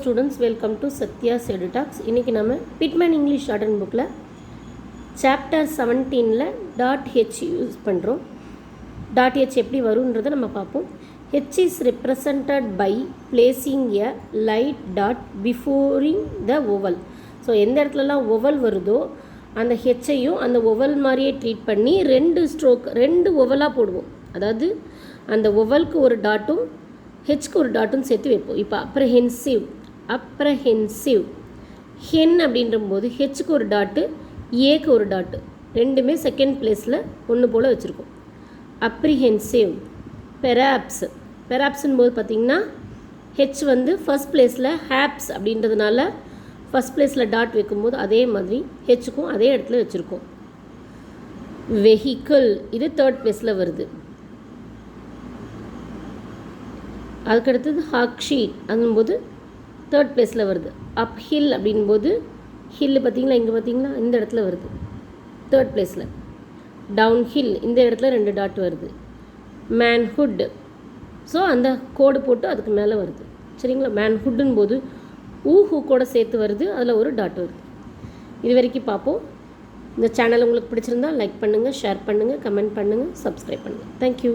Students welcome to Sathyas Edutalks. இன்றைக்கி நம்ம Pitman English shorthand புக்கில் சாப்டர் 17ல் டாட் ஹெச் யூஸ் பண்ணுறோம். டாட் ஹெச் எப்படி வரும்ன்றதை நம்ம பார்ப்போம். H is represented by placing a light dot beforing the oval. So எந்த இடத்துலலாம் ஓவல் வருதோ அந்த ஹெச்சையும் அந்த ஓவல் மாதிரியே ட்ரீட் பண்ணி ரெண்டு ஓவலாக போடுவோம். அதாவது அந்த ஓவலுக்கு ஒரு டாட்டும் ஹெச்க்கு ஒரு டாட்டும் சேர்த்து வைப்போம். இப்போ அப்ரஹென்சிவ் ஹென் அப்படின்றபோது ஹெச்சுக்கு ஒரு டாட்டு ஏக்கு ஒரு டாட்டு ரெண்டுமே செகண்ட் பிளேஸில் ஒன்று போல் வச்சுருக்கோம். அப்ரிஹென்சிவ் பெராப்ஸ்ன்னு போது பார்த்திங்கன்னா ஹெச் வந்து ஃபஸ்ட் பிளேஸில் ஹேப்ஸ் அப்படின்றதுனால ஃபஸ்ட் பிளேஸில் டாட் வைக்கும்போது அதே மாதிரி ஹெச்சுக்கும் அதே இடத்துல வச்சுருக்கோம். வெஹிக்கிள் இது தேர்ட் பிளேஸில் வருது. அதுக்கடுத்தது ஹாக்ஷீட் அதும்போது தேர்ட் பிளேஸில் வருது. அப்ஹில் அப்படின்போது ஹில் பார்த்திங்களா, இங்கே பார்த்திங்களா இந்த இடத்துல வருது தேர்ட் பிளேஸில். டவுன் ஹில் இந்த இடத்துல 2 டாட் வருது. மேன்ஹுட் ஸோ அந்த கோடு போட்டு அதுக்கு மேலே வருது. சரிங்களா, மேன்ஹுட்டுன்னு போது ஊஹூ கூட சேர்த்து வருது, அதில் ஒரு டாட் வருது. இது வரைக்கும் பார்ப்போம். இந்த சேனல் உங்களுக்கு பிடிச்சிருந்தால் லைக் பண்ணுங்கள், ஷேர் பண்ணுங்கள், கமெண்ட் பண்ணுங்கள், சப்ஸ்கிரைப் பண்ணுங்கள். தேங்க்யூ.